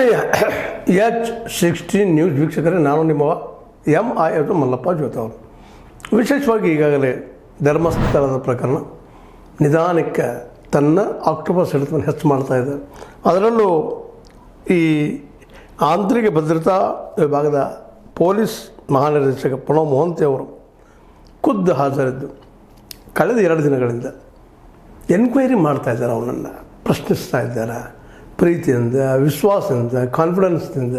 ಆತ್ಮೀಯ H16 news ವೀಕ್ಷಕರೇ, ನಾನು ನಿಮ್ಮ MI ಮಲ್ಲಪ್ಪ ಜೋತ ಅವರು. ವಿಶೇಷವಾಗಿ ಈಗಾಗಲೇ ಧರ್ಮಸ್ಥಳದ ಪ್ರಕರಣ ನಿಧಾನಕ್ಕೆ ತನ್ನ ಆಕ್ಟೋಪಸ್ ಹಿಡಿತವನ್ನು ಹೆಚ್ಚು ಮಾಡ್ತಾ ಇದೆ. ಅದರಲ್ಲೂ ಈ ಆಂತರಿಕ ಭದ್ರತಾ ವಿಭಾಗದ ಪೊಲೀಸ್ ಮಹಾನಿರ್ದೇಶಕ ಪ್ರಣವ್ ಮೊಹಂತಿ ಅವರು ಖುದ್ದು ಹಾಜರಿದ್ದು ಕಳೆದ 2 ದಿನಗಳಿಂದ ಎನ್ಕ್ವೈರಿ ಮಾಡ್ತಾಯಿದ್ದಾರೆ. ಅವನನ್ನು ಪ್ರಶ್ನಿಸ್ತಾ ಇದ್ದಾರೆ. ಪ್ರೀತಿಯಿಂದ, ವಿಶ್ವಾಸದಿಂದ, ಕಾನ್ಫಿಡೆನ್ಸ್ನಿಂದ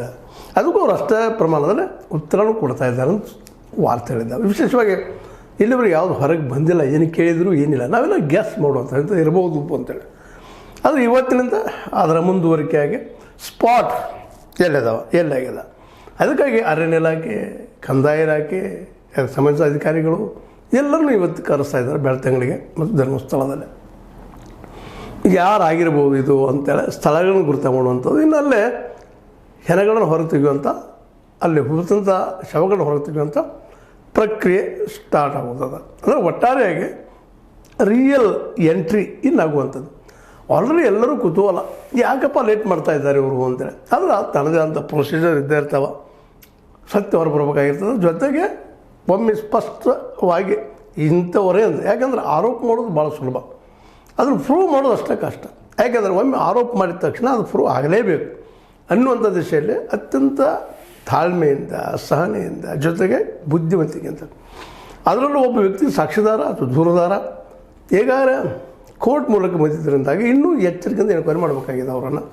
ಅದಕ್ಕೂ ಅವರು ಅಷ್ಟೇ ಪ್ರಮಾಣದಲ್ಲಿ ಉತ್ತರನೂ ಕೊಡ್ತಾ ಇದ್ದಾರೆ ಅಂತ ವಾರ್ತೆಗಳಿದ್ದಾವೆ. ವಿಶೇಷವಾಗಿ ಇಲ್ಲಿವರೆಗೆ ಯಾವುದು ಹೊರಗೆ ಬಂದಿಲ್ಲ, ಏನು ಕೇಳಿದರೂ ಏನಿಲ್ಲ, ನಾವೆಲ್ಲ ಗ್ಯಾಸ್ ಮಾಡುವಂಥ ಇರ್ಬೋದು ಅಂತೇಳಿ. ಆದರೆ ಇವತ್ತಿನಿಂದ ಅದರ ಮುಂದುವರಿಕೆಯಾಗಿ ಸ್ಪಾಟ್ ಎಲ್ಲಾಗ್ಯದ. ಅದಕ್ಕಾಗಿ ಅರಣ್ಯ ಇಲಾಖೆ, ಕಂದಾಯ ಇಲಾಖೆ, ಸಂಬಂಧಿಸಿದ ಅಧಿಕಾರಿಗಳು ಎಲ್ಲರನ್ನೂ ಇವತ್ತು ಕರೆಸ್ತಾ ಇದ್ದಾರೆ ಬೆಳ್ತಂಗಡಿಗೆ ಮತ್ತು ಧರ್ಮಸ್ಥಳದಲ್ಲಿ. ಯಾರಾಗಿರ್ಬೋದು ಇದು ಅಂತೇಳಿ ಸ್ಥಳಗಳನ್ನು ಗುರುತು ಮಾಡುವಂಥದ್ದು. ಇನ್ನು ಅಲ್ಲೇ ಹೆಣಗಳನ್ನು ಹೊರ ತೆಗೆಯುವಂಥ, ಅಲ್ಲಿ ಹುಡುತಂಥ ಶವಗಳನ್ನು ಹೊರ ತೆಗೆಯುವಂಥ ಪ್ರಕ್ರಿಯೆ ಸ್ಟಾರ್ಟ್ ಆಗುತ್ತದೆ. ಅಂದರೆ ಒಟ್ಟಾರೆಯಾಗಿ ರಿಯಲ್ ಎಂಟ್ರಿ ಇನ್ನಾಗುವಂಥದ್ದು. ಆಲ್ರೆಡಿ ಎಲ್ಲರೂ ಕುತೂಹಲ, ಯಾಕಪ್ಪ ಲೇಟ್ ಮಾಡ್ತಾ ಇದ್ದಾರೆ ಇವರು ಅಂತೇಳಿ. ಆದರೆ ತನ್ನದೇ ಅಂತ ಪ್ರೊಸೀಜರ್ ಇದ್ದೇ ಇರ್ತಾವೆ, ಸತ್ಯ ಹೊರಬರಬೇಕಾಗಿರ್ತದೆ. ಜೊತೆಗೆ ಒಮ್ಮೆ ಸ್ಪಷ್ಟವಾಗಿ ಇಂಥವರೇ ಅಂತ, ಯಾಕಂದರೆ ಆರೋಪ ಮಾಡೋದು ಭಾಳ ಸುಲಭ, ಅದನ್ನು ಪ್ರೂವ್ ಮಾಡೋದು ಅಷ್ಟೇ ಕಷ್ಟ. ಯಾಕೆಂದರೆ ಒಮ್ಮೆ ಆರೋಪ ಮಾಡಿದ ತಕ್ಷಣ ಅದು ಪ್ರೂವ್ ಆಗಲೇಬೇಕು ಅನ್ನುವಂಥ ದಿಶೆಯಲ್ಲಿ ಅತ್ಯಂತ ತಾಳ್ಮೆಯಿಂದ, ಸಹನೆಯಿಂದ, ಜೊತೆಗೆ ಬುದ್ಧಿವಂತಿಕೆಯಿಂದ, ಅದರಲ್ಲೂ ಒಬ್ಬ ವ್ಯಕ್ತಿ ಸಾಕ್ಷಿದಾರ ಅಥವಾ ದೂರದಾರ ಈಗಾಗಲೇ ಕೋರ್ಟ್ ಮೂಲಕ ಬಂದಿದ್ದರಿಂದಾಗಿ ಇನ್ನೂ ಎಚ್ಚರಿಕೆಯಿಂದ ಎನ್ಕ್ವೈರಿ ಮಾಡಬೇಕಾಗಿದೆ ಅವರನ್ನು.